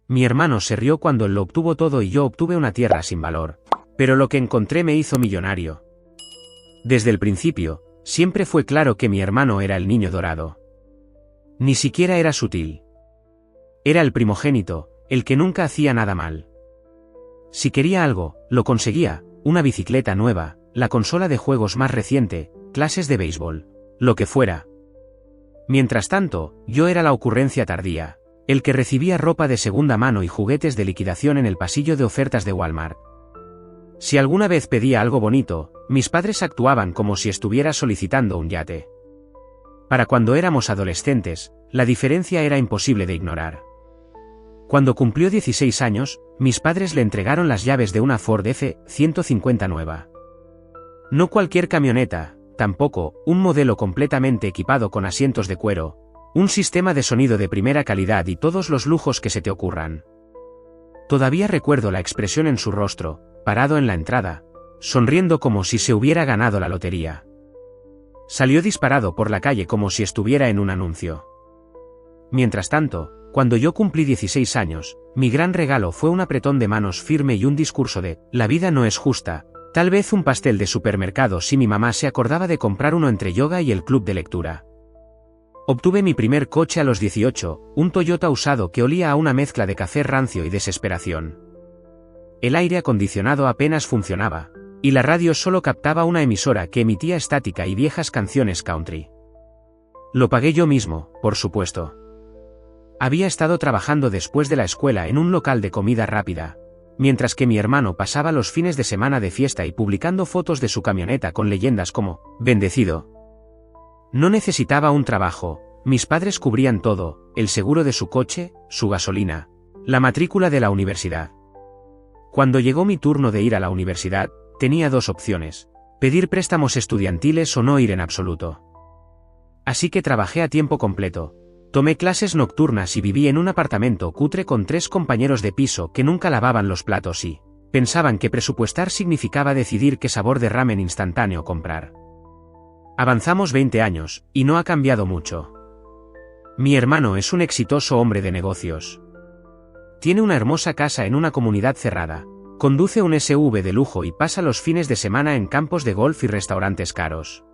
Mi hermano se rió cuando él lo obtuvo todo y yo obtuve una tierra sin valor. Pero lo que encontré me hizo millonario. Desde el principio, siempre fue claro que mi hermano era el niño dorado. Ni siquiera era sutil. Era el primogénito, el que nunca hacía nada mal. Si quería algo, lo conseguía, una bicicleta nueva, la consola de juegos más reciente, clases de béisbol, lo que fuera. Mientras tanto, yo era la ocurrencia tardía, el que recibía ropa de segunda mano y juguetes de liquidación en el pasillo de ofertas de Walmart. Si alguna vez pedía algo bonito, mis padres actuaban como si estuviera solicitando un yate. Para cuando éramos adolescentes, la diferencia era imposible de ignorar. Cuando cumplió 16 años, mis padres le entregaron las llaves de una Ford F-150 nueva. No cualquier camioneta, tampoco un modelo completamente equipado con asientos de cuero, un sistema de sonido de primera calidad y todos los lujos que se te ocurran. Todavía recuerdo la expresión en su rostro, parado en la entrada, sonriendo como si se hubiera ganado la lotería. Salió disparado por la calle como si estuviera en un anuncio. Mientras tanto, cuando yo cumplí 16 años, mi gran regalo fue un apretón de manos firme y un discurso de «La vida no es justa», tal vez un pastel de supermercado si mi mamá se acordaba de comprar uno entre yoga y el club de lectura. Obtuve mi primer coche a los 18, un Toyota usado que olía a una mezcla de café rancio y desesperación. El aire acondicionado apenas funcionaba, y la radio solo captaba una emisora que emitía estática y viejas canciones country. Lo pagué yo mismo, por supuesto. Había estado trabajando después de la escuela en un local de comida rápida, mientras que mi hermano pasaba los fines de semana de fiesta y publicando fotos de su camioneta con leyendas como «Bendecido». No necesitaba un trabajo, mis padres cubrían todo, el seguro de su coche, su gasolina, la matrícula de la universidad. Cuando llegó mi turno de ir a la universidad, tenía dos opciones: pedir préstamos estudiantiles o no ir en absoluto. Así que trabajé a tiempo completo, tomé clases nocturnas y viví en un apartamento cutre con 3 compañeros de piso que nunca lavaban los platos y pensaban que presupuestar significaba decidir qué sabor de ramen instantáneo comprar. Avanzamos 20 años, y no ha cambiado mucho. Mi hermano es un exitoso hombre de negocios. Tiene una hermosa casa en una comunidad cerrada, conduce un SUV de lujo y pasa los fines de semana en campos de golf y restaurantes caros.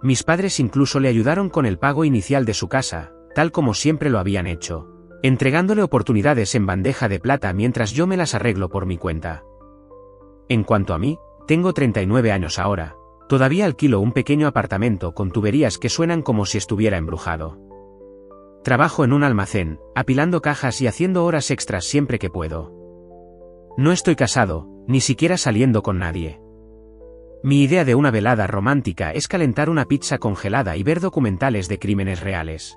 Mis padres incluso le ayudaron con el pago inicial de su casa, tal como siempre lo habían hecho, entregándole oportunidades en bandeja de plata mientras yo me las arreglo por mi cuenta. En cuanto a mí, tengo 39 años ahora. Todavía alquilo un pequeño apartamento con tuberías que suenan como si estuviera embrujado. Trabajo en un almacén, apilando cajas y haciendo horas extras siempre que puedo. No estoy casado, ni siquiera saliendo con nadie. Mi idea de una velada romántica es calentar una pizza congelada y ver documentales de crímenes reales.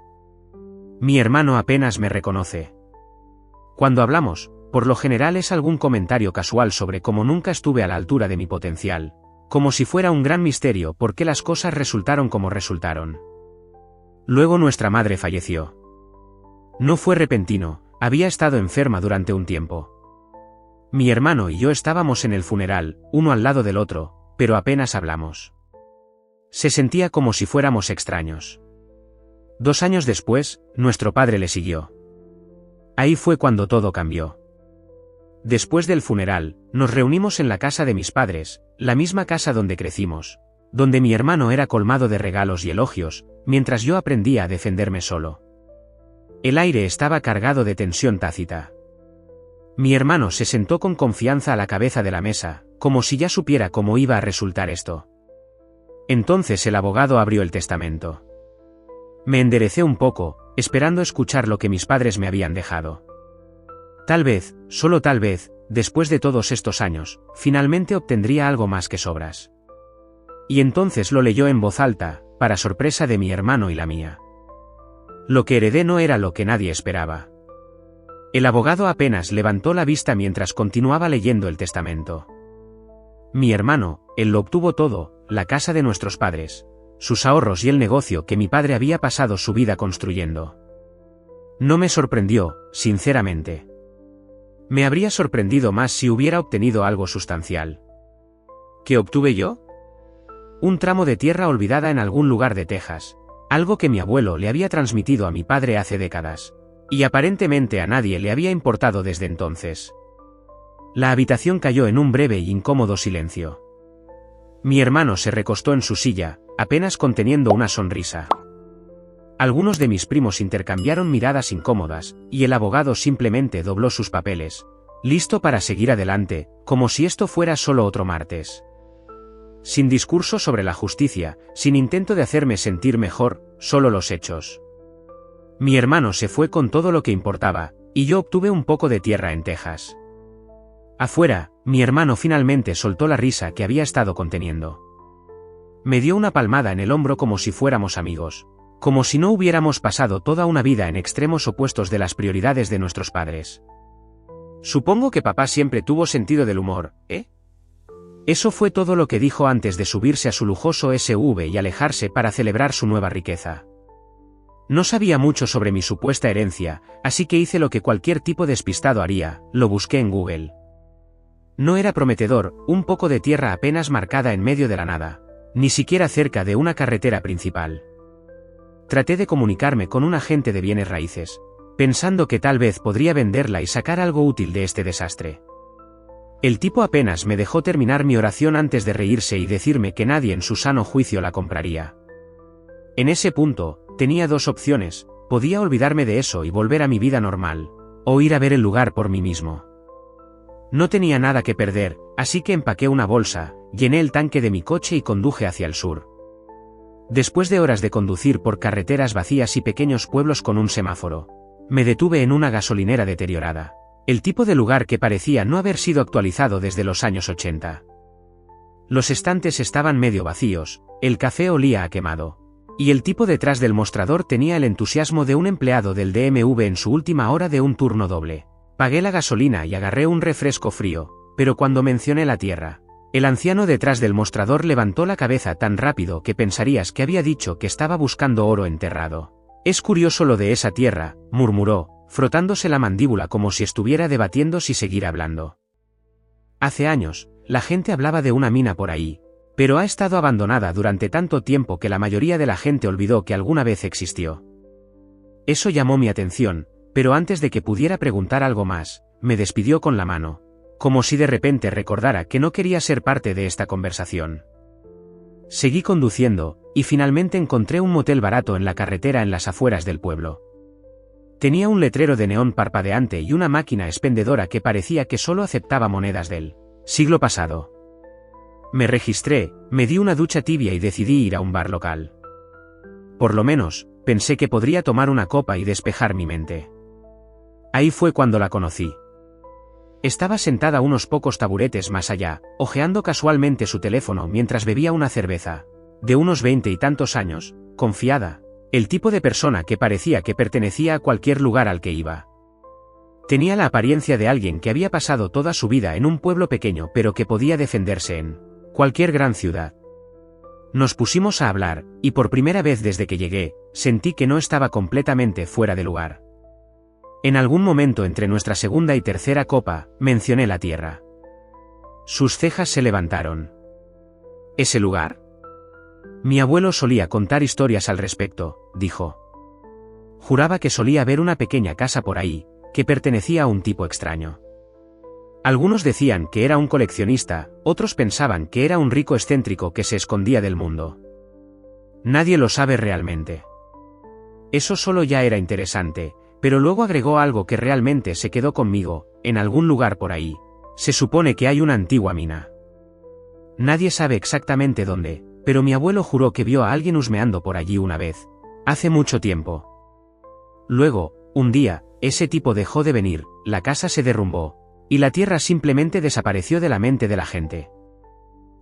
Mi hermano apenas me reconoce. Cuando hablamos, por lo general es algún comentario casual sobre cómo nunca estuve a la altura de mi potencial. Como si fuera un gran misterio por qué las cosas resultaron como resultaron. Luego nuestra madre falleció. No fue repentino, había estado enferma durante un tiempo. Mi hermano y yo estábamos en el funeral, uno al lado del otro, pero apenas hablamos. Se sentía como si fuéramos extraños. 2 años después, nuestro padre le siguió. Ahí fue cuando todo cambió. Después del funeral, nos reunimos en la casa de mis padres, la misma casa donde crecimos, donde mi hermano era colmado de regalos y elogios, mientras yo aprendía a defenderme solo. El aire estaba cargado de tensión tácita. Mi hermano se sentó con confianza a la cabeza de la mesa, como si ya supiera cómo iba a resultar esto. Entonces el abogado abrió el testamento. Me enderecé un poco, esperando escuchar lo que mis padres me habían dejado. Tal vez, solo tal vez, después de todos estos años, finalmente obtendría algo más que sobras. Y entonces lo leyó en voz alta, para sorpresa de mi hermano y la mía. Lo que heredé no era lo que nadie esperaba. El abogado apenas levantó la vista mientras continuaba leyendo el testamento. Mi hermano, él lo obtuvo todo, la casa de nuestros padres, sus ahorros y el negocio que mi padre había pasado su vida construyendo. No me sorprendió, sinceramente. Me habría sorprendido más si hubiera obtenido algo sustancial. ¿Qué obtuve yo? Un tramo de tierra olvidada en algún lugar de Texas, algo que mi abuelo le había transmitido a mi padre hace décadas, Y aparentemente a nadie le había importado desde entonces. La habitación cayó en un breve y incómodo silencio. Mi hermano se recostó en su silla, apenas conteniendo una sonrisa. Algunos de mis primos intercambiaron miradas incómodas, y el abogado simplemente dobló sus papeles, listo para seguir adelante, como si esto fuera solo otro martes. Sin discurso sobre la justicia, sin intento de hacerme sentir mejor, solo los hechos. Mi hermano se fue con todo lo que importaba, y yo obtuve un poco de tierra en Texas. Afuera, mi hermano finalmente soltó la risa que había estado conteniendo. Me dio una palmada en el hombro como si fuéramos amigos, como si no hubiéramos pasado toda una vida en extremos opuestos de las prioridades de nuestros padres. Supongo que papá siempre tuvo sentido del humor, ¿eh? Eso fue todo lo que dijo antes de subirse a su lujoso SUV y alejarse para celebrar su nueva riqueza. No sabía mucho sobre mi supuesta herencia, así que hice lo que cualquier tipo despistado haría, lo busqué en Google. No era prometedor, un poco de tierra apenas marcada en medio de la nada, ni siquiera cerca de una carretera principal. Traté de comunicarme con un agente de bienes raíces, pensando que tal vez podría venderla y sacar algo útil de este desastre. El tipo apenas me dejó terminar mi oración antes de reírse y decirme que nadie en su sano juicio la compraría. En ese punto, tenía dos opciones: podía olvidarme de eso y volver a mi vida normal, o ir a ver el lugar por mí mismo. No tenía nada que perder, así que empaqué una bolsa, llené el tanque de mi coche y conduje hacia el sur. Después de horas de conducir por carreteras vacías y pequeños pueblos con un semáforo, me detuve en una gasolinera deteriorada, el tipo de lugar que parecía no haber sido actualizado desde los años 80. Los estantes estaban medio vacíos, el café olía a quemado, y el tipo detrás del mostrador tenía el entusiasmo de un empleado del DMV en su última hora de un turno doble. Pagué la gasolina y agarré un refresco frío, pero cuando mencioné la tierra, el anciano detrás del mostrador levantó la cabeza tan rápido que pensarías que había dicho que estaba buscando oro enterrado. «Es curioso lo de esa tierra», murmuró, frotándose la mandíbula como si estuviera debatiendo si seguir hablando. Hace años, la gente hablaba de una mina por ahí, pero ha estado abandonada durante tanto tiempo que la mayoría de la gente olvidó que alguna vez existió. Eso llamó mi atención, pero antes de que pudiera preguntar algo más, me despidió con la mano, como si de repente recordara que no quería ser parte de esta conversación. Seguí conduciendo, y finalmente encontré un motel barato en la carretera en las afueras del pueblo. Tenía un letrero de neón parpadeante y una máquina expendedora que parecía que solo aceptaba monedas del siglo pasado. Me registré, me di una ducha tibia y decidí ir a un bar local. Por lo menos, pensé que podría tomar una copa y despejar mi mente. Ahí fue cuando la conocí. Estaba sentada unos pocos taburetes más allá, hojeando casualmente su teléfono mientras bebía una cerveza. De unos 20 y tantos años, confiada, el tipo de persona que parecía que pertenecía a cualquier lugar al que iba. Tenía la apariencia de alguien que había pasado toda su vida en un pueblo pequeño pero que podía defenderse en cualquier gran ciudad. Nos pusimos a hablar, y por primera vez desde que llegué, sentí que no estaba completamente fuera de lugar. En algún momento entre nuestra segunda y tercera copa, mencioné la tierra. Sus cejas se levantaron. ¿Ese lugar? Mi abuelo solía contar historias al respecto, dijo. Juraba que solía ver una pequeña casa por ahí, que pertenecía a un tipo extraño. Algunos decían que era un coleccionista, otros pensaban que era un rico excéntrico que se escondía del mundo. Nadie lo sabe realmente. Eso solo ya era interesante, pero luego agregó algo que realmente se quedó conmigo: en algún lugar por ahí, se supone que hay una antigua mina. Nadie sabe exactamente dónde, pero mi abuelo juró que vio a alguien husmeando por allí una vez, hace mucho tiempo. Luego, un día, ese tipo dejó de venir, la casa se derrumbó, y la tierra simplemente desapareció de la mente de la gente.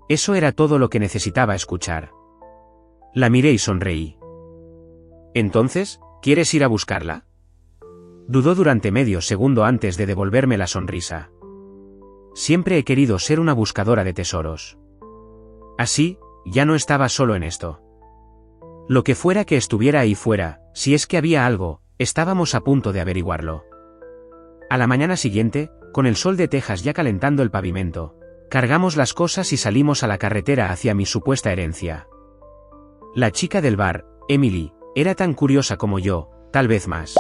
Eso era todo lo que necesitaba escuchar. La miré y sonreí. ¿Entonces, quieres ir a buscarla? Dudó durante medio segundo antes de devolverme la sonrisa. Siempre he querido ser una buscadora de tesoros. Así, ya no estaba solo en esto. Lo que fuera que estuviera ahí fuera, si es que había algo, estábamos a punto de averiguarlo. A la mañana siguiente, con el sol de Texas ya calentando el pavimento, cargamos las cosas y salimos a la carretera hacia mi supuesta herencia. La chica del bar, Emily, era tan curiosa como yo, tal vez más.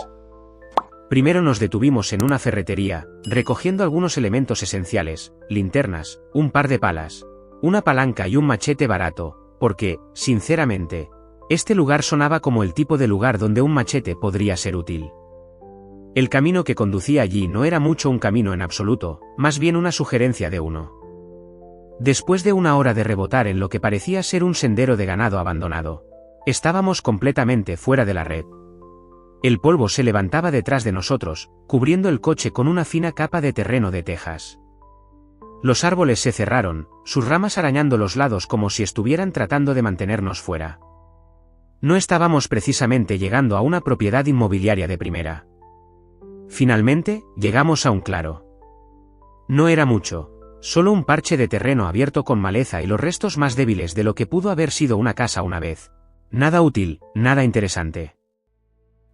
Primero nos detuvimos en una ferretería, recogiendo algunos elementos esenciales, linternas, un par de palas, una palanca y un machete barato, porque, sinceramente, este lugar sonaba como el tipo de lugar donde un machete podría ser útil. El camino que conducía allí no era mucho un camino en absoluto, más bien una sugerencia de uno. Después de una hora de rebotar en lo que parecía ser un sendero de ganado abandonado, estábamos completamente fuera de la red. El polvo se levantaba detrás de nosotros, cubriendo el coche con una fina capa de terreno de tejas. Los árboles se cerraron, sus ramas arañando los lados como si estuvieran tratando de mantenernos fuera. No estábamos precisamente llegando a una propiedad inmobiliaria de primera. Finalmente, llegamos a un claro. No era mucho, solo un parche de terreno abierto con maleza y los restos más débiles de lo que pudo haber sido una casa una vez. Nada útil, nada interesante.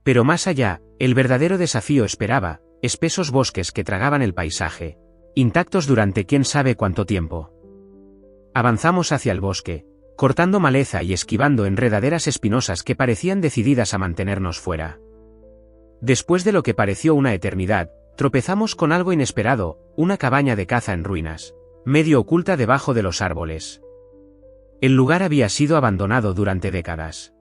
Pero más allá, el verdadero desafío esperaba, espesos bosques que tragaban el paisaje, intactos durante quién sabe cuánto tiempo. Avanzamos hacia el bosque, cortando maleza y esquivando enredaderas espinosas que parecían decididas a mantenernos fuera. Después de lo que pareció una eternidad, tropezamos con algo inesperado, una cabaña de caza en ruinas, medio oculta debajo de los árboles. El lugar había sido abandonado durante décadas.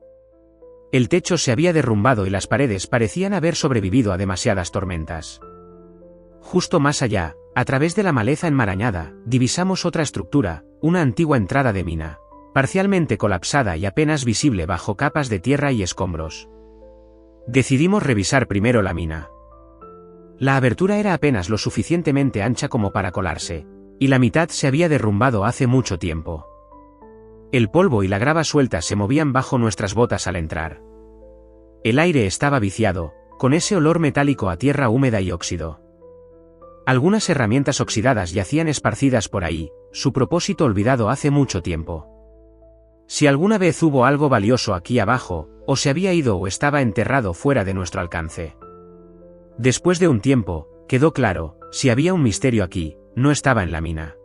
El techo se había derrumbado y las paredes parecían haber sobrevivido a demasiadas tormentas. Justo más allá, a través de la maleza enmarañada, divisamos otra estructura, una antigua entrada de mina, parcialmente colapsada y apenas visible bajo capas de tierra y escombros. Decidimos revisar primero la mina. La abertura era apenas lo suficientemente ancha como para colarse, y la mitad se había derrumbado hace mucho tiempo. El polvo y la grava suelta se movían bajo nuestras botas al entrar. El aire estaba viciado, con ese olor metálico a tierra húmeda y óxido. Algunas herramientas oxidadas yacían esparcidas por ahí, su propósito olvidado hace mucho tiempo. Si alguna vez hubo algo valioso aquí abajo, o se había ido o estaba enterrado fuera de nuestro alcance. Después de un tiempo, quedó claro, si había un misterio aquí, no estaba en la mina.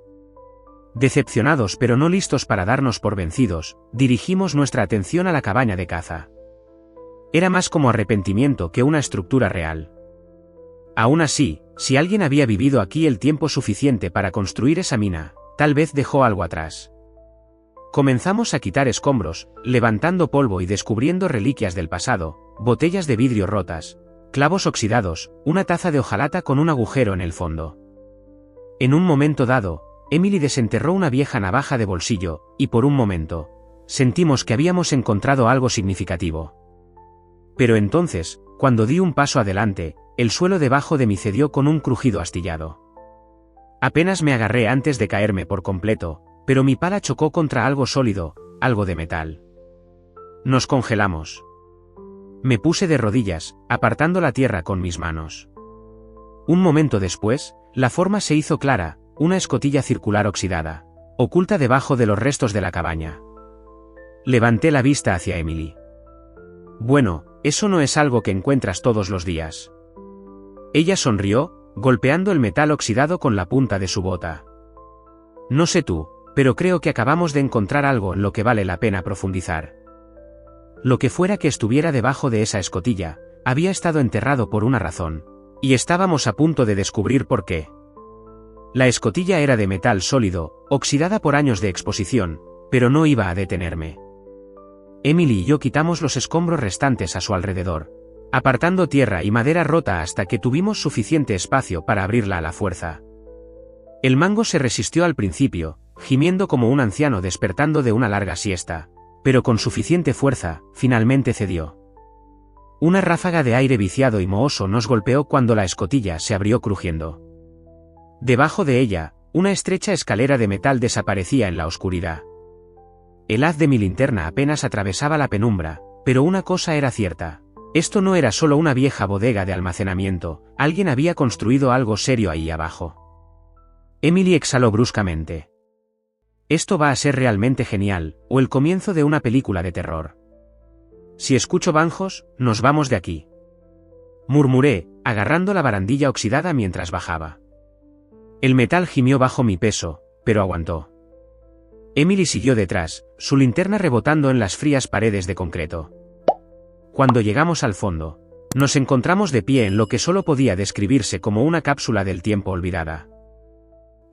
Decepcionados pero no listos para darnos por vencidos, dirigimos nuestra atención a la cabaña de caza. Era más como arrepentimiento que una estructura real. Aún así, si alguien había vivido aquí el tiempo suficiente para construir esa mina, tal vez dejó algo atrás. Comenzamos a quitar escombros, levantando polvo y descubriendo reliquias del pasado, botellas de vidrio rotas, clavos oxidados, una taza de hojalata con un agujero en el fondo. En un momento dado, Emily desenterró una vieja navaja de bolsillo, y por un momento, sentimos que habíamos encontrado algo significativo. Pero entonces, cuando di un paso adelante, el suelo debajo de mí cedió con un crujido astillado. Apenas me agarré antes de caerme por completo, pero mi pala chocó contra algo sólido, algo de metal. Nos congelamos. Me puse de rodillas, apartando la tierra con mis manos. Un momento después, la forma se hizo clara, una escotilla circular oxidada, oculta debajo de los restos de la cabaña. Levanté la vista hacia Emily. Bueno, eso no es algo que encuentras todos los días. Ella sonrió, golpeando el metal oxidado con la punta de su bota. No sé tú, pero creo que acabamos de encontrar algo en lo que vale la pena profundizar. Lo que fuera que estuviera debajo de esa escotilla, había estado enterrado por una razón, y estábamos a punto de descubrir por qué. La escotilla era de metal sólido, oxidada por años de exposición, pero no iba a detenerme. Emily y yo quitamos los escombros restantes a su alrededor, apartando tierra y madera rota hasta que tuvimos suficiente espacio para abrirla a la fuerza. El mango se resistió al principio, gimiendo como un anciano despertando de una larga siesta, pero con suficiente fuerza, finalmente cedió. Una ráfaga de aire viciado y mohoso nos golpeó cuando la escotilla se abrió crujiendo. Debajo de ella, una estrecha escalera de metal desaparecía en la oscuridad. El haz de mi linterna apenas atravesaba la penumbra, pero una cosa era cierta. Esto no era solo una vieja bodega de almacenamiento, alguien había construido algo serio ahí abajo. Emily exhaló bruscamente. Esto va a ser realmente genial, o el comienzo de una película de terror. Si escucho banjos, nos vamos de aquí. Murmuré, agarrando la barandilla oxidada mientras bajaba. El metal gimió bajo mi peso, pero aguantó. Emily siguió detrás, su linterna rebotando en las frías paredes de concreto. Cuando llegamos al fondo, Nos encontramos de pie en lo que solo podía describirse como una cápsula del tiempo olvidada.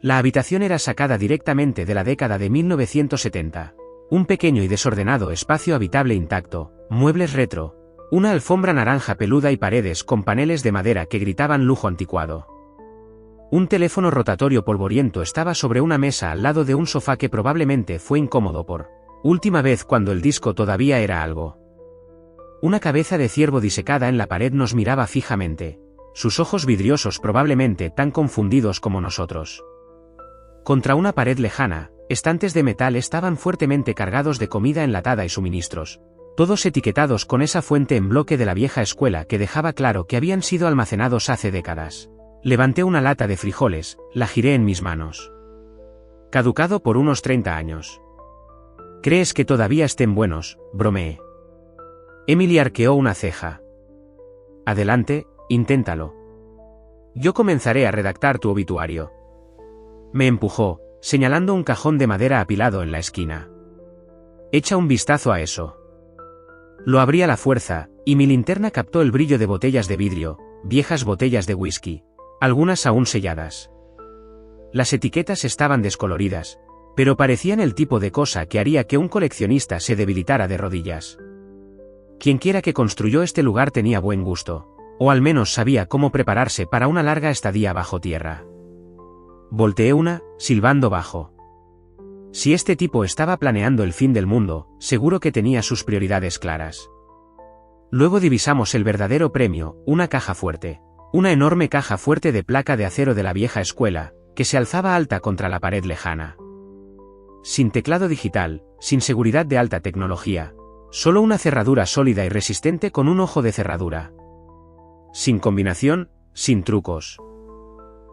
La habitación era sacada directamente de la década de 1970. Un pequeño y desordenado espacio habitable intacto, muebles retro, una alfombra naranja peluda y paredes con paneles de madera que gritaban lujo anticuado. Un teléfono rotatorio polvoriento estaba sobre una mesa al lado de un sofá que probablemente fue incómodo por última vez cuando el disco todavía era algo. Una cabeza de ciervo disecada en la pared nos miraba fijamente, sus ojos vidriosos probablemente tan confundidos como nosotros. Contra una pared lejana, estantes de metal estaban fuertemente cargados de comida enlatada y suministros, todos etiquetados con esa fuente en bloque de la vieja escuela que dejaba claro que habían sido almacenados hace décadas. Levanté una lata de frijoles, la giré en mis manos. Caducado por unos 30 años. ¿Crees que todavía estén buenos?, bromeé. Emily arqueó una ceja. Adelante, inténtalo. Yo comenzaré a redactar tu obituario. Me empujó, señalando un cajón de madera apilado en la esquina. Echa un vistazo a eso. Lo abrí a la fuerza, y mi linterna captó el brillo de botellas de vidrio, viejas botellas de whisky, algunas aún selladas. Las etiquetas estaban descoloridas, pero parecían el tipo de cosa que haría que un coleccionista se debilitara de rodillas. Quienquiera que construyó este lugar tenía buen gusto, o al menos sabía cómo prepararse para una larga estadía bajo tierra. Volteé una, silbando bajo. Si este tipo estaba planeando el fin del mundo, seguro que tenía sus prioridades claras. Luego divisamos el verdadero premio, una caja fuerte. Una enorme caja fuerte de placa de acero de la vieja escuela, que se alzaba alta contra la pared lejana. Sin teclado digital, sin seguridad de alta tecnología. Solo una cerradura sólida y resistente con un ojo de cerradura. Sin combinación, sin trucos.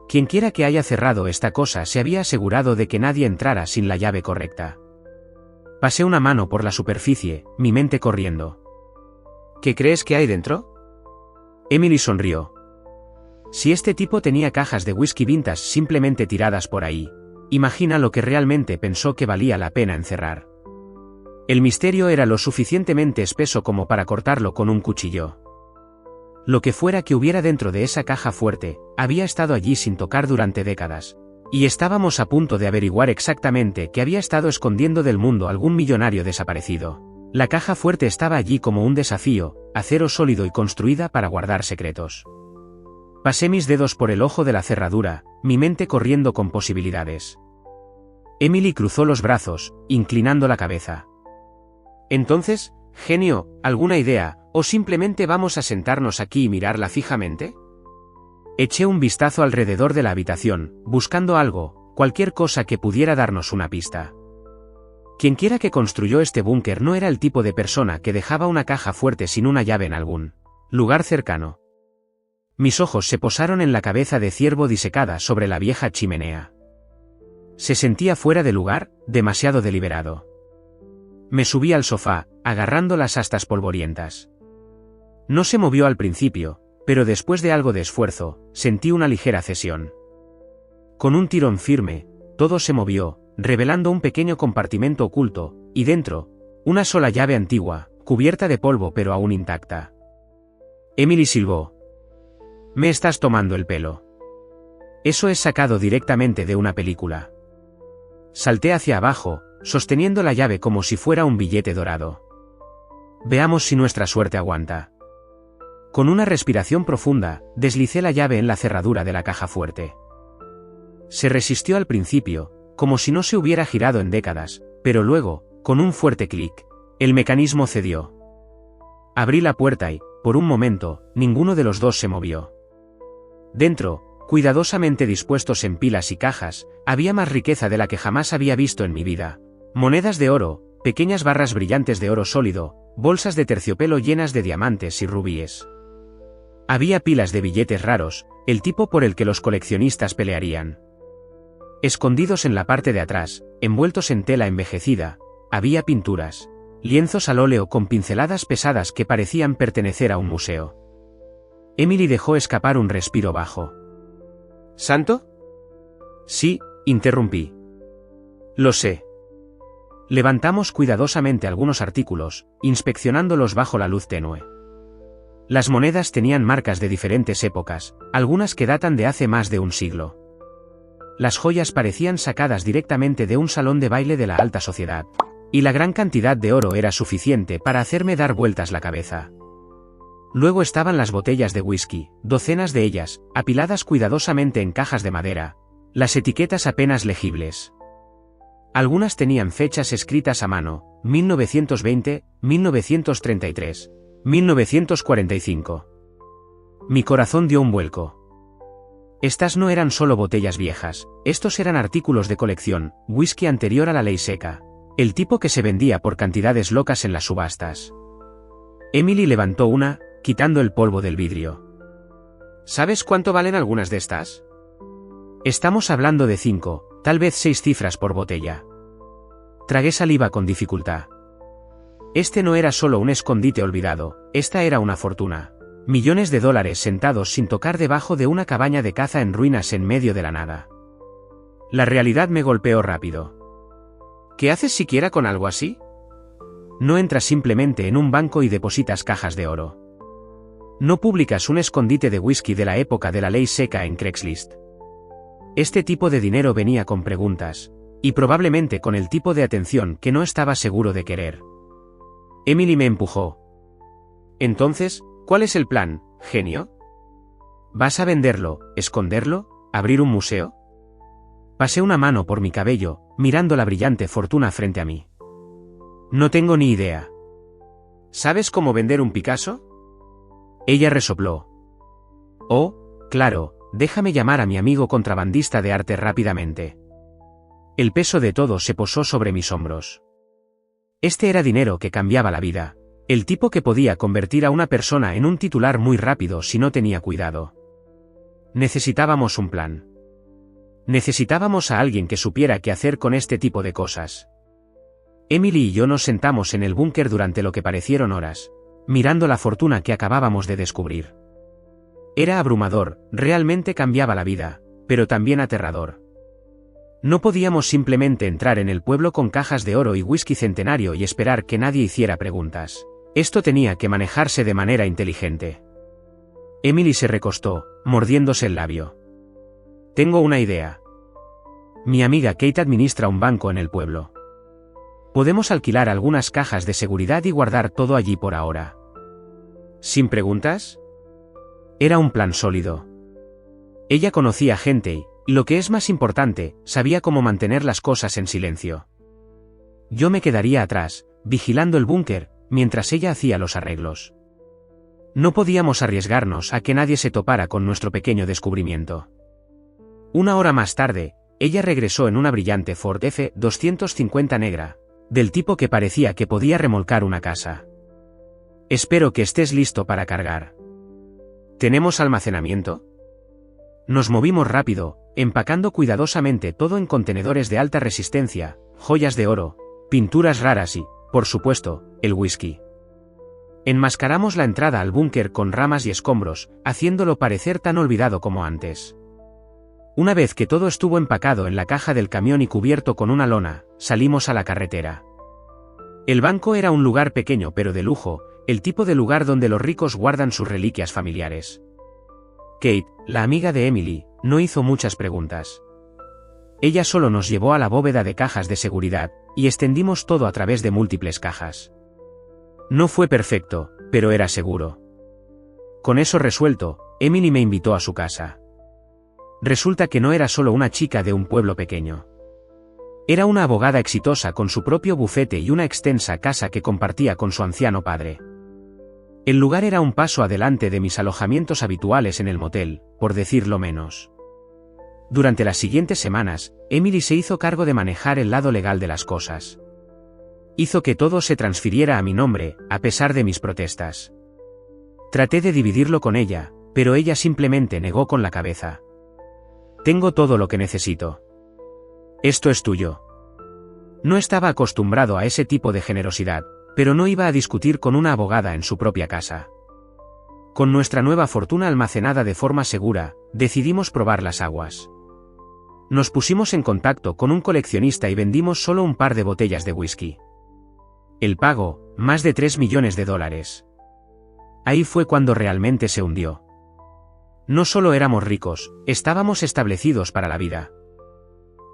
Quienquiera que haya cerrado esta cosa se había asegurado de que nadie entrara sin la llave correcta. Pasé una mano por la superficie, mi mente corriendo. ¿Qué crees que hay dentro? Emily sonrió. Si este tipo tenía cajas de whisky vintage simplemente tiradas por ahí, imagina lo que realmente pensó que valía la pena encerrar. El misterio era lo suficientemente espeso como para cortarlo con un cuchillo. Lo que fuera que hubiera dentro de esa caja fuerte, había estado allí sin tocar durante décadas, y estábamos a punto de averiguar exactamente qué había estado escondiendo del mundo algún millonario desaparecido. La caja fuerte estaba allí como un desafío, acero sólido y construida para guardar secretos. Pasé mis dedos por el ojo de la cerradura, mi mente corriendo con posibilidades. Emily cruzó los brazos, inclinando la cabeza. Entonces, genio, ¿alguna idea, o simplemente vamos a sentarnos aquí y mirarla fijamente? Eché un vistazo alrededor de la habitación, buscando algo, cualquier cosa que pudiera darnos una pista. Quienquiera que construyó este búnker no era el tipo de persona que dejaba una caja fuerte sin una llave en algún lugar cercano. Mis ojos se posaron en la cabeza de ciervo disecada sobre la vieja chimenea. Se sentía fuera de lugar, demasiado deliberado. Me subí al sofá, agarrando las astas polvorientas. No se movió al principio, pero después de algo de esfuerzo, sentí una ligera cesión. Con un tirón firme, todo se movió, revelando un pequeño compartimento oculto, y dentro, una sola llave antigua, cubierta de polvo pero aún intacta. Emily silbó. Me estás tomando el pelo. Eso es sacado directamente de una película. Salté hacia abajo, sosteniendo la llave como si fuera un billete dorado. Veamos si nuestra suerte aguanta. Con una respiración profunda, deslicé la llave en la cerradura de la caja fuerte. Se resistió al principio, como si no se hubiera girado en décadas, pero luego, con un fuerte clic, el mecanismo cedió. Abrí la puerta y, por un momento, ninguno de los dos se movió. Dentro, cuidadosamente dispuestos en pilas y cajas, había más riqueza de la que jamás había visto en mi vida. Monedas de oro, pequeñas barras brillantes de oro sólido, bolsas de terciopelo llenas de diamantes y rubíes. Había pilas de billetes raros, el tipo por el que los coleccionistas pelearían. Escondidos en la parte de atrás, envueltos en tela envejecida, había pinturas, lienzos al óleo con pinceladas pesadas que parecían pertenecer a un museo. Emily dejó escapar un respiro bajo. ¿Santo? Sí, interrumpí. Lo sé. Levantamos cuidadosamente algunos artículos, inspeccionándolos bajo la luz tenue. Las monedas tenían marcas de diferentes épocas, algunas que datan de hace más de un siglo. Las joyas parecían sacadas directamente de un salón de baile de la alta sociedad, y la gran cantidad de oro era suficiente para hacerme dar vueltas la cabeza. Luego estaban las botellas de whisky, docenas de ellas, apiladas cuidadosamente en cajas de madera, las etiquetas apenas legibles. Algunas tenían fechas escritas a mano, 1920, 1933, 1945. Mi corazón dio un vuelco. Estas no eran solo botellas viejas, estos eran artículos de colección, whisky anterior a la ley seca, el tipo que se vendía por cantidades locas en las subastas. Emily levantó una, quitando el polvo del vidrio. ¿Sabes cuánto valen algunas de estas? Estamos hablando de 5, tal vez 6 cifras por botella. Tragué saliva con dificultad. Este no era solo un escondite olvidado, esta era una fortuna. Millones de dólares sentados sin tocar debajo de una cabaña de caza en ruinas en medio de la nada. La realidad me golpeó rápido. ¿Qué haces siquiera con algo así? No entras simplemente en un banco y depositas cajas de oro. No publicas un escondite de whisky de la época de la ley seca en Craigslist. Este tipo de dinero venía con preguntas, y probablemente con el tipo de atención que no estaba seguro de querer. Emily me empujó. Entonces, ¿cuál es el plan, genio? ¿Vas a venderlo, esconderlo, abrir un museo? Pasé una mano por mi cabello, mirando la brillante fortuna frente a mí. No tengo ni idea. ¿Sabes cómo vender un Picasso? Ella resopló. Oh, claro, déjame llamar a mi amigo contrabandista de arte rápidamente. El peso de todo se posó sobre mis hombros. Este era dinero que cambiaba la vida. El tipo que podía convertir a una persona en un titular muy rápido si no tenía cuidado. Necesitábamos un plan. Necesitábamos a alguien que supiera qué hacer con este tipo de cosas. Emily y yo nos sentamos en el búnker durante lo que parecieron horas, mirando la fortuna que acabábamos de descubrir. Era abrumador, realmente cambiaba la vida, pero también aterrador. No podíamos simplemente entrar en el pueblo con cajas de oro y whisky centenario y esperar que nadie hiciera preguntas. Esto tenía que manejarse de manera inteligente. Emily se recostó, mordiéndose el labio. Tengo una idea. Mi amiga Kate administra un banco en el pueblo. Podemos alquilar algunas cajas de seguridad y guardar todo allí por ahora. ¿Sin preguntas? Era un plan sólido. Ella conocía gente y, lo que es más importante, sabía cómo mantener las cosas en silencio. Yo me quedaría atrás, vigilando el búnker, mientras ella hacía los arreglos. No podíamos arriesgarnos a que nadie se topara con nuestro pequeño descubrimiento. Una hora más tarde, ella regresó en una brillante Ford F-250 negra, del tipo que parecía que podía remolcar una casa. Espero que estés listo para cargar. ¿Tenemos almacenamiento? Nos movimos rápido, empacando cuidadosamente todo en contenedores de alta resistencia, joyas de oro, pinturas raras y, por supuesto, el whisky. Enmascaramos la entrada al búnker con ramas y escombros, haciéndolo parecer tan olvidado como antes. Una vez que todo estuvo empacado en la caja del camión y cubierto con una lona, salimos a la carretera. El banco era un lugar pequeño pero de lujo, el tipo de lugar donde los ricos guardan sus reliquias familiares. Kate, la amiga de Emily, no hizo muchas preguntas. Ella solo nos llevó a la bóveda de cajas de seguridad, y extendimos todo a través de múltiples cajas. No fue perfecto, pero era seguro. Con eso resuelto, Emily me invitó a su casa. Resulta que no era solo una chica de un pueblo pequeño. Era una abogada exitosa con su propio bufete y una extensa casa que compartía con su anciano padre. El lugar era un paso adelante de mis alojamientos habituales en el motel, por decirlo menos. Durante las siguientes semanas, Emily se hizo cargo de manejar el lado legal de las cosas. Hizo que todo se transfiriera a mi nombre, a pesar de mis protestas. Traté de dividirlo con ella, pero ella simplemente negó con la cabeza. Tengo todo lo que necesito. Esto es tuyo. No estaba acostumbrado a ese tipo de generosidad, pero no iba a discutir con una abogada en su propia casa. Con nuestra nueva fortuna almacenada de forma segura, decidimos probar las aguas. Nos pusimos en contacto con un coleccionista y vendimos solo un par de botellas de whisky. El pago, más de $3 millones. Ahí fue cuando realmente se hundió. No solo éramos ricos, estábamos establecidos para la vida.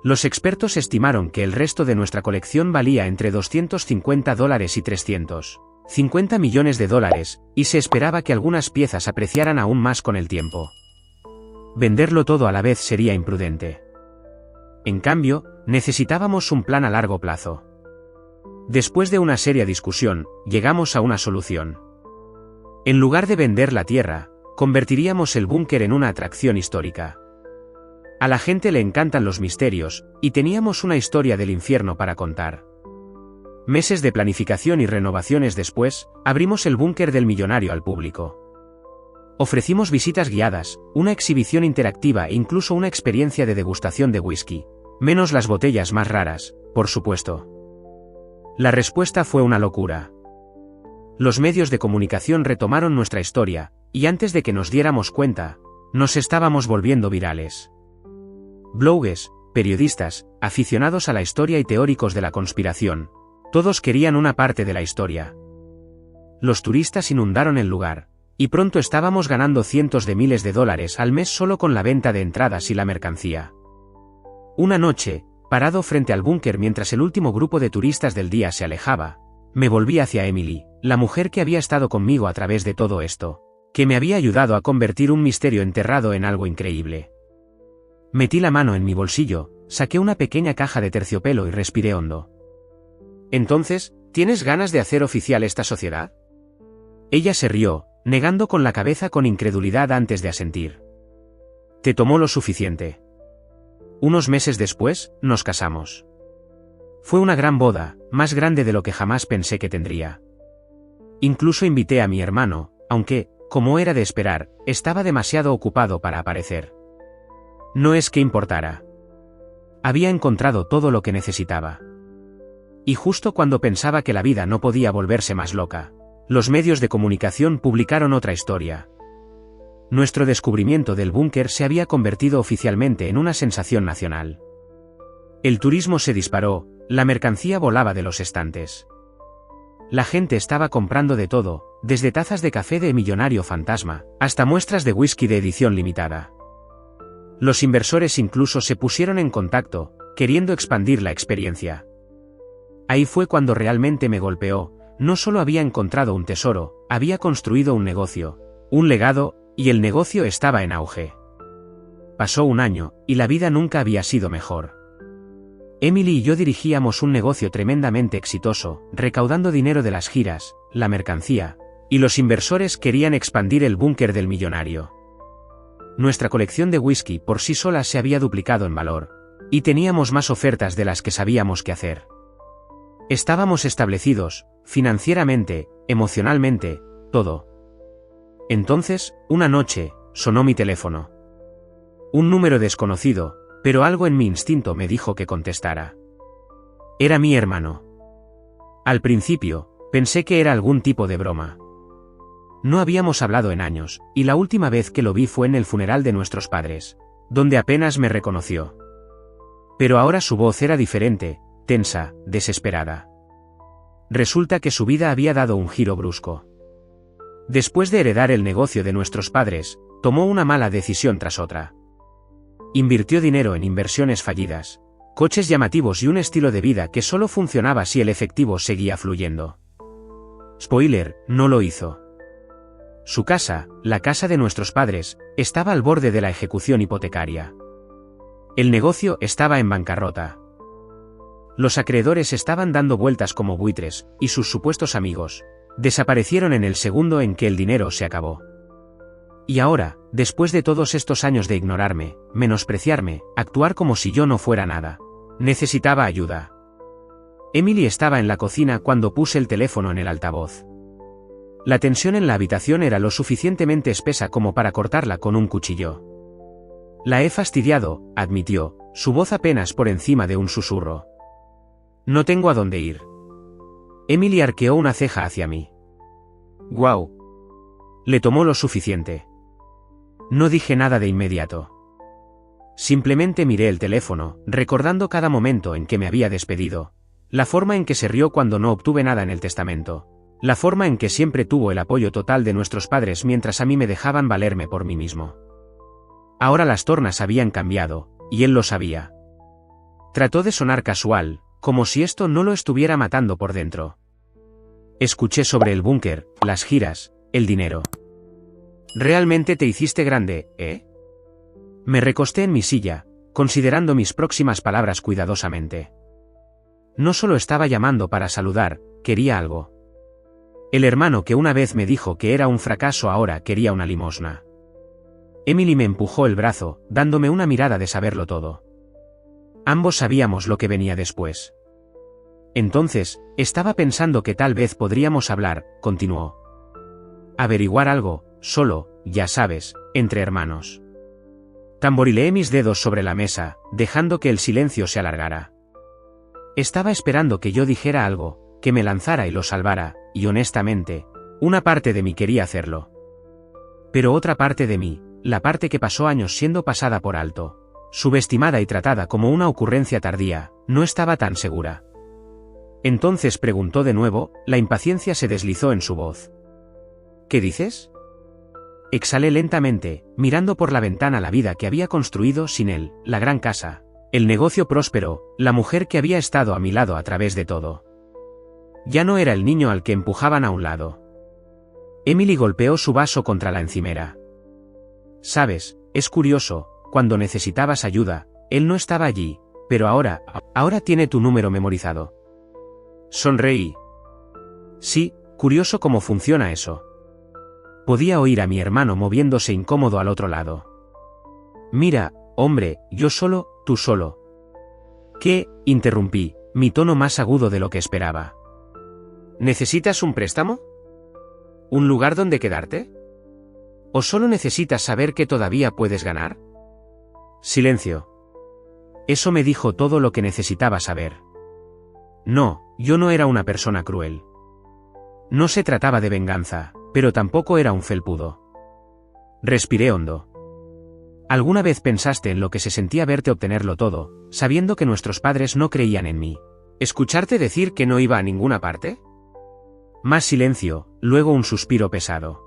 Los expertos estimaron que el resto de nuestra colección valía entre $250 y $350 millones, y se esperaba que algunas piezas apreciaran aún más con el tiempo. Venderlo todo a la vez sería imprudente. En cambio, necesitábamos un plan a largo plazo. Después de una seria discusión, llegamos a una solución. En lugar de vender la tierra, convertiríamos el búnker en una atracción histórica. A la gente le encantan los misterios, y teníamos una historia del infierno para contar. Meses de planificación y renovaciones después, abrimos el búnker del millonario al público. Ofrecimos visitas guiadas, una exhibición interactiva e incluso una experiencia de degustación de whisky. Menos las botellas más raras, por supuesto. La respuesta fue una locura. Los medios de comunicación retomaron nuestra historia, y antes de que nos diéramos cuenta, nos estábamos volviendo virales. Blogues, periodistas, aficionados a la historia y teóricos de la conspiración. Todos querían una parte de la historia. Los turistas inundaron el lugar, y pronto estábamos ganando cientos de miles de dólares al mes solo con la venta de entradas y la mercancía. Una noche, parado frente al búnker mientras el último grupo de turistas del día se alejaba, me volví hacia Emily, la mujer que había estado conmigo a través de todo esto, que me había ayudado a convertir un misterio enterrado en algo increíble. Metí la mano en mi bolsillo, saqué una pequeña caja de terciopelo y respiré hondo. Entonces, ¿tienes ganas de hacer oficial esta sociedad? Ella se rió, negando con la cabeza con incredulidad antes de asentir. Te tomó lo suficiente. Unos meses después, nos casamos. Fue una gran boda, más grande de lo que jamás pensé que tendría. Incluso invité a mi hermano, aunque, como era de esperar, estaba demasiado ocupado para aparecer. No es que importara. Había encontrado todo lo que necesitaba. Y justo cuando pensaba que la vida no podía volverse más loca, los medios de comunicación publicaron otra historia. Nuestro descubrimiento del búnker se había convertido oficialmente en una sensación nacional. El turismo se disparó, la mercancía volaba de los estantes. La gente estaba comprando de todo, desde tazas de café de millonario fantasma, hasta muestras de whisky de edición limitada. Los inversores incluso se pusieron en contacto, queriendo expandir la experiencia. Ahí fue cuando realmente me golpeó, no solo había encontrado un tesoro, había construido un negocio, un legado, y el negocio estaba en auge. Pasó un año, y la vida nunca había sido mejor. Emily y yo dirigíamos un negocio tremendamente exitoso, recaudando dinero de las giras, la mercancía, y los inversores querían expandir el búnker del millonario. Nuestra colección de whisky por sí sola se había duplicado en valor, y teníamos más ofertas de las que sabíamos qué hacer. Estábamos establecidos, financieramente, emocionalmente, todo. Entonces, una noche, sonó mi teléfono. Un número desconocido, pero algo en mi instinto me dijo que contestara. Era mi hermano. Al principio, pensé que era algún tipo de broma. No habíamos hablado en años, y la última vez que lo vi fue en el funeral de nuestros padres, donde apenas me reconoció. Pero ahora su voz era diferente, tensa, desesperada. Resulta que su vida había dado un giro brusco. Después de heredar el negocio de nuestros padres, tomó una mala decisión tras otra. Invirtió dinero en inversiones fallidas, coches llamativos y un estilo de vida que solo funcionaba si el efectivo seguía fluyendo. Spoiler, no lo hizo. Su casa, la casa de nuestros padres, estaba al borde de la ejecución hipotecaria. El negocio estaba en bancarrota. Los acreedores estaban dando vueltas como buitres, y sus supuestos amigos desaparecieron en el segundo en que el dinero se acabó. Y ahora, después de todos estos años de ignorarme, menospreciarme, actuar como si yo no fuera nada, necesitaba ayuda. Emily estaba en la cocina cuando puse el teléfono en el altavoz. La tensión en la habitación era lo suficientemente espesa como para cortarla con un cuchillo. La he fastidiado, admitió, su voz apenas por encima de un susurro. No tengo a dónde ir. Emily arqueó una ceja hacia mí. Guau. Le tomó lo suficiente. No dije nada de inmediato. Simplemente miré el teléfono, recordando cada momento en que me había despedido, la forma en que se rió cuando no obtuve nada en el testamento, La forma en que siempre tuvo el apoyo total de nuestros padres mientras a mí me dejaban valerme por mí mismo. Ahora las tornas habían cambiado, y él lo sabía. Trató de sonar casual, como si esto no lo estuviera matando por dentro. Escuché sobre el búnker, las giras, el dinero. ¿Realmente te hiciste grande, eh? Me recosté en mi silla, considerando mis próximas palabras cuidadosamente. No solo estaba llamando para saludar, quería algo. El hermano que una vez me dijo que era un fracaso ahora quería una limosna. Emily me empujó el brazo, dándome una mirada de saberlo todo. Ambos sabíamos lo que venía después. Entonces, estaba pensando que tal vez podríamos hablar, continuó. Averiguar algo, solo, ya sabes, entre hermanos. Tamborileé mis dedos sobre la mesa, dejando que el silencio se alargara. Estaba esperando que yo dijera algo, que me lanzara y lo salvara, y honestamente, una parte de mí quería hacerlo. Pero otra parte de mí, la parte que pasó años siendo pasada por alto, subestimada y tratada como una ocurrencia tardía, no estaba tan segura. Entonces preguntó de nuevo, la impaciencia se deslizó en su voz. ¿Qué dices? Exhalé lentamente, mirando por la ventana la vida que había construido sin él, la gran casa, el negocio próspero, la mujer que había estado a mi lado a través de todo. Ya no era el niño al que empujaban a un lado. Emily golpeó su vaso contra la encimera. Sabes, es curioso, cuando necesitabas ayuda, él no estaba allí, pero ahora tiene tu número memorizado. Sonreí. Sí, curioso cómo funciona eso. Podía oír a mi hermano moviéndose incómodo al otro lado. Mira, hombre, yo solo, tú solo. ¿Qué? Interrumpí, mi tono más agudo de lo que esperaba. ¿Necesitas un préstamo? ¿Un lugar donde quedarte? ¿O solo necesitas saber que todavía puedes ganar? Silencio. Eso me dijo todo lo que necesitaba saber. No, yo no era una persona cruel. No se trataba de venganza, pero tampoco era un felpudo. Respiré hondo. ¿Alguna vez pensaste en lo que se sentía verte obtenerlo todo, sabiendo que nuestros padres no creían en mí? ¿Escucharte decir que no iba a ninguna parte? Más silencio, luego un suspiro pesado.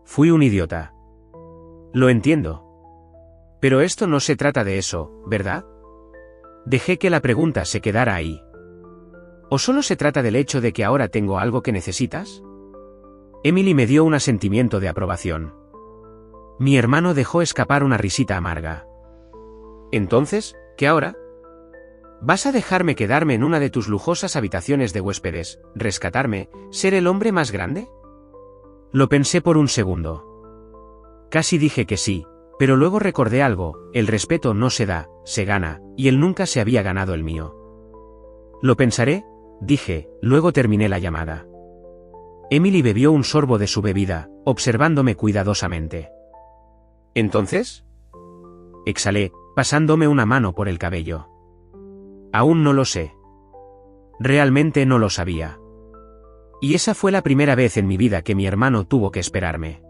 Fui un idiota. Lo entiendo. Pero esto no se trata de eso, ¿verdad? Dejé que la pregunta se quedara ahí. ¿O solo se trata del hecho de que ahora tengo algo que necesitas? Emily me dio un asentimiento de aprobación. Mi hermano dejó escapar una risita amarga. Entonces, ¿qué ahora? ¿Vas a dejarme quedarme en una de tus lujosas habitaciones de huéspedes, rescatarme, ser el hombre más grande? Lo pensé por un segundo. Casi dije que sí, pero luego recordé algo, el respeto no se da, se gana, y él nunca se había ganado el mío. Lo pensaré, dije, luego terminé la llamada. Emily bebió un sorbo de su bebida, observándome cuidadosamente. ¿Entonces? Exhalé, pasándome una mano por el cabello. Aún no lo sé. Realmente no lo sabía. Y esa fue la primera vez en mi vida que mi hermano tuvo que esperarme.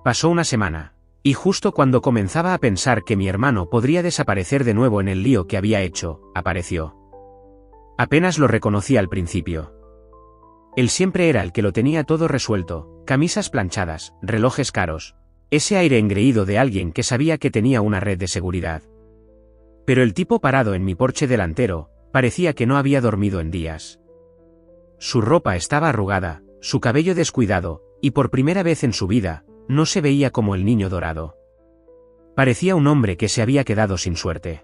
Pasó una semana, y justo cuando comenzaba a pensar que mi hermano podría desaparecer de nuevo en el lío que había hecho, apareció. Apenas lo reconocí al principio. Él siempre era el que lo tenía todo resuelto, camisas planchadas, relojes caros, ese aire engreído de alguien que sabía que tenía una red de seguridad. Pero el tipo parado en mi porche delantero, parecía que no había dormido en días. Su ropa estaba arrugada, su cabello descuidado, y por primera vez en su vida, no se veía como el niño dorado. Parecía un hombre que se había quedado sin suerte.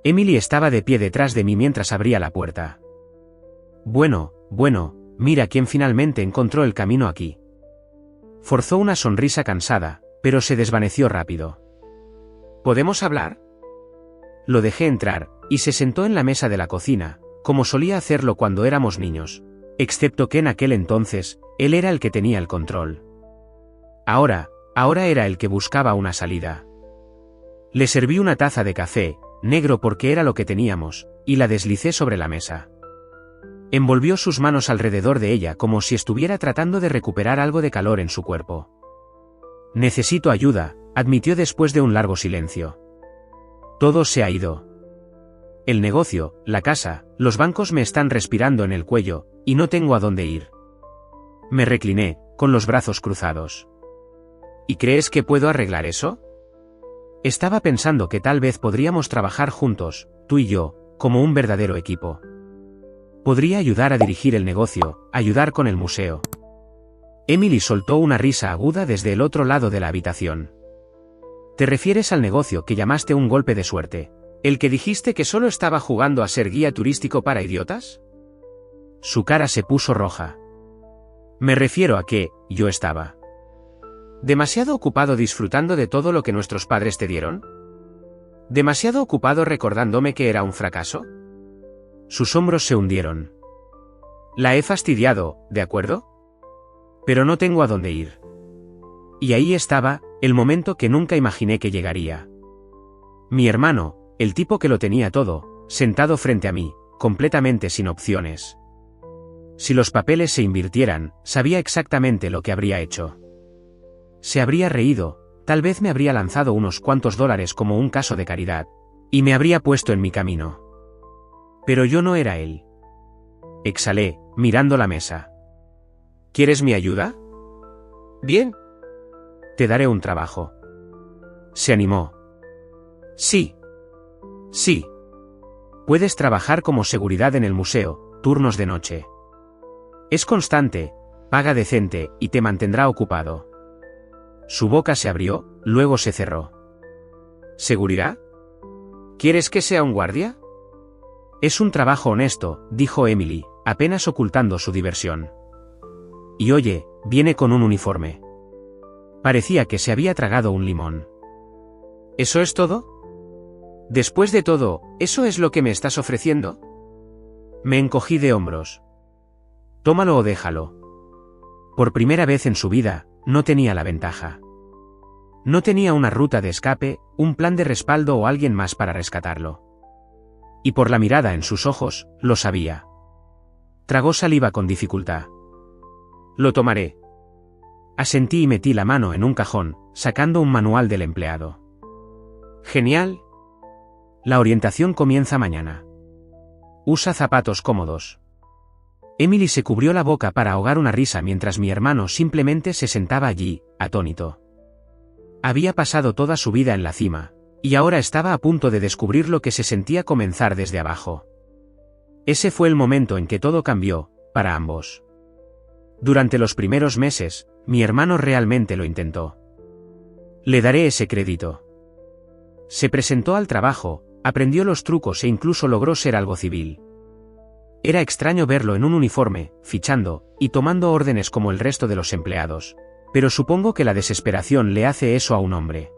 Emily estaba de pie detrás de mí mientras abría la puerta. Bueno, mira quién finalmente encontró el camino aquí. Forzó una sonrisa cansada, pero se desvaneció rápido. ¿Podemos hablar? Lo dejé entrar, y se sentó en la mesa de la cocina, como solía hacerlo cuando éramos niños, excepto que en aquel entonces, él era el que tenía el control. Ahora era el que buscaba una salida. Le serví una taza de café, negro porque era lo que teníamos, y la deslicé sobre la mesa. Envolvió sus manos alrededor de ella como si estuviera tratando de recuperar algo de calor en su cuerpo. Necesito ayuda, admitió después de un largo silencio. Todo se ha ido. El negocio, la casa, los bancos me están respirando en el cuello, y no tengo a dónde ir. Me recliné, con los brazos cruzados. ¿Y crees que puedo arreglar eso? Estaba pensando que tal vez podríamos trabajar juntos, tú y yo, como un verdadero equipo. Podría ayudar a dirigir el negocio, ayudar con el museo. Emily soltó una risa aguda desde el otro lado de la habitación. ¿Te refieres al negocio que llamaste un golpe de suerte? ¿El que dijiste que solo estaba jugando a ser guía turístico para idiotas? Su cara se puso roja. Me refiero a que, yo estaba demasiado ocupado disfrutando de todo lo que nuestros padres te dieron. ¿Demasiado ocupado recordándome que era un fracaso? Sus hombros se hundieron. La he fastidiado, ¿de acuerdo? Pero no tengo a dónde ir. Y ahí estaba, el momento que nunca imaginé que llegaría. Mi hermano, el tipo que lo tenía todo, sentado frente a mí, completamente sin opciones. Si los papeles se invirtieran, sabía exactamente lo que habría hecho. Se habría reído, tal vez me habría lanzado unos cuantos dólares como un caso de caridad, y me habría puesto en mi camino. Pero yo no era él. Exhalé, mirando la mesa. ¿Quieres mi ayuda? Bien. Te daré un trabajo. Se animó. Sí. Sí. Puedes trabajar como seguridad en el museo, turnos de noche. Es constante, paga decente y te mantendrá ocupado. Su boca se abrió, luego se cerró. ¿Seguridad? ¿Quieres que sea un guardia? Es un trabajo honesto, dijo Emily, apenas ocultando su diversión. Y oye, viene con un uniforme. Parecía que se había tragado un limón. ¿Eso es todo? Después de todo, ¿eso es lo que me estás ofreciendo? Me encogí de hombros. Tómalo o déjalo. Por primera vez en su vida, no tenía la ventaja. No tenía una ruta de escape, un plan de respaldo o alguien más para rescatarlo. Y por la mirada en sus ojos, lo sabía. Tragó saliva con dificultad. Lo tomaré. Asentí y metí la mano en un cajón, sacando un manual del empleado. Genial. La orientación comienza mañana. Usa zapatos cómodos. Emily se cubrió la boca para ahogar una risa mientras mi hermano simplemente se sentaba allí, atónito. Había pasado toda su vida en la cima, y ahora estaba a punto de descubrir lo que se sentía comenzar desde abajo. Ese fue el momento en que todo cambió, para ambos. Durante los primeros meses, mi hermano realmente lo intentó. Le daré ese crédito. Se presentó al trabajo, aprendió los trucos e incluso logró ser algo civil. Era extraño verlo en un uniforme, fichando, y tomando órdenes como el resto de los empleados, pero supongo que la desesperación le hace eso a un hombre.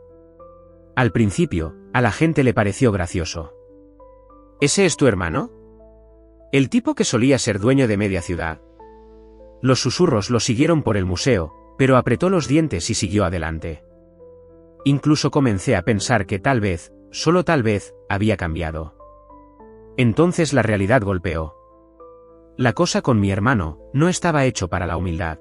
Al principio, a la gente le pareció gracioso. ¿Ese es tu hermano? ¿El tipo que solía ser dueño de media ciudad? Los susurros lo siguieron por el museo, pero apretó los dientes y siguió adelante. Incluso comencé a pensar que tal vez, solo tal vez, había cambiado. Entonces la realidad golpeó. La cosa con mi hermano, no estaba hecho para la humildad.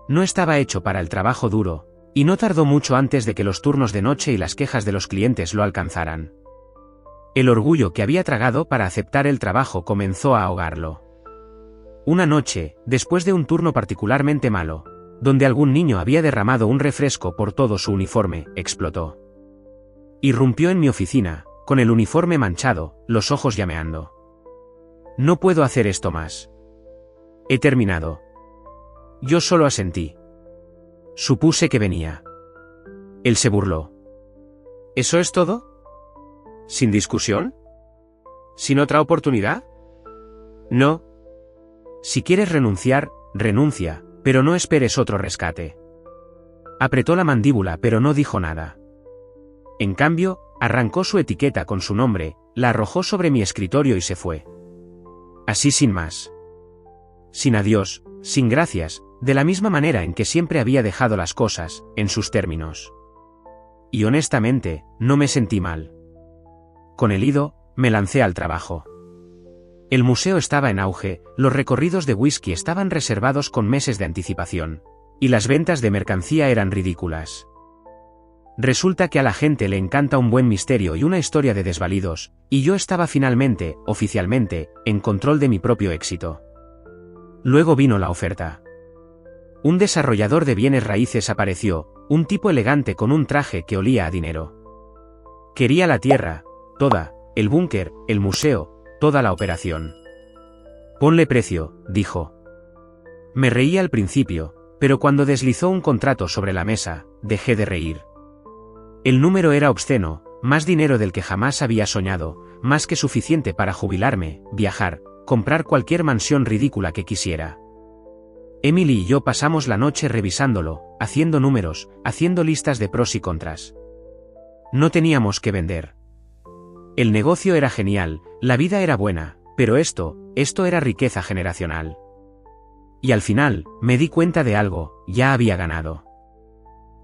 No estaba hecho para el trabajo duro, y no tardó mucho antes de que los turnos de noche y las quejas de los clientes lo alcanzaran. El orgullo que había tragado para aceptar el trabajo comenzó a ahogarlo. Una noche, después de un turno particularmente malo, donde algún niño había derramado un refresco por todo su uniforme, explotó. Irrumpió en mi oficina, con el uniforme manchado, los ojos llameando. No puedo hacer esto más. He terminado. Yo solo asentí. Supuse que venía. Él se burló. ¿Eso es todo? ¿Sin discusión? ¿Sin otra oportunidad? No. Si quieres renunciar, renuncia, pero no esperes otro rescate. Apretó la mandíbula pero no dijo nada. En cambio, arrancó su etiqueta con su nombre, la arrojó sobre mi escritorio y se fue. Así sin más. Sin adiós, sin gracias, de la misma manera en que siempre había dejado las cosas, en sus términos. Y honestamente, no me sentí mal. Con el ido, me lancé al trabajo. El museo estaba en auge, los recorridos de whisky estaban reservados con meses de anticipación, y las ventas de mercancía eran ridículas. Resulta que a la gente le encanta un buen misterio y una historia de desvalidos, y yo estaba finalmente, oficialmente, en control de mi propio éxito. Luego vino la oferta. Un desarrollador de bienes raíces apareció, un tipo elegante con un traje que olía a dinero. Quería la tierra, toda, el búnker, el museo, toda la operación. Ponle precio, dijo. Me reí al principio, pero cuando deslizó un contrato sobre la mesa, dejé de reír. El número era obsceno, más dinero del que jamás había soñado, más que suficiente para jubilarme, viajar, comprar cualquier mansión ridícula que quisiera. Emily y yo pasamos la noche revisándolo, haciendo números, haciendo listas de pros y contras. No teníamos que vender. El negocio era genial, la vida era buena, pero esto era riqueza generacional. Y al final, me di cuenta de algo, ya había ganado.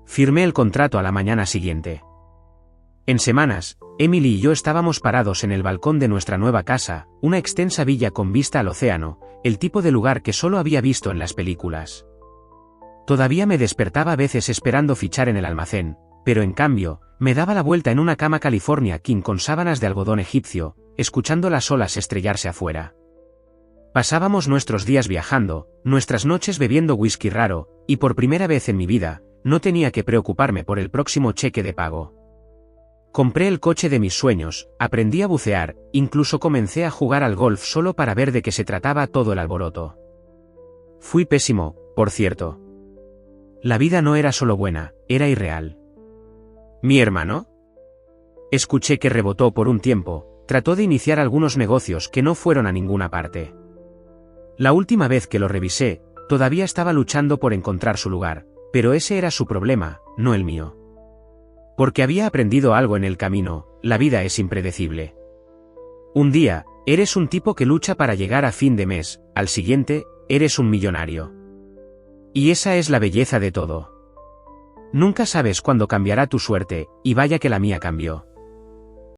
Firmé el contrato a la mañana siguiente. En semanas, Emily y yo estábamos parados en el balcón de nuestra nueva casa, una extensa villa con vista al océano, el tipo de lugar que solo había visto en las películas. Todavía me despertaba a veces esperando fichar en el almacén, pero en cambio, me daba la vuelta en una cama California King con sábanas de algodón egipcio, escuchando las olas estrellarse afuera. Pasábamos nuestros días viajando, nuestras noches bebiendo whisky raro, y por primera vez en mi vida, no tenía que preocuparme por el próximo cheque de pago. Compré el coche de mis sueños, aprendí a bucear, incluso comencé a jugar al golf solo para ver de qué se trataba todo el alboroto. Fui pésimo, por cierto. La vida no era solo buena, era irreal. ¿Mi hermano? Escuché que rebotó por un tiempo, trató de iniciar algunos negocios que no fueron a ninguna parte. La última vez que lo revisé, todavía estaba luchando por encontrar su lugar, pero ese era su problema, no el mío. Porque había aprendido algo en el camino, la vida es impredecible. Un día, eres un tipo que lucha para llegar a fin de mes, al siguiente, eres un millonario. Y esa es la belleza de todo. Nunca sabes cuándo cambiará tu suerte, y vaya que la mía cambió.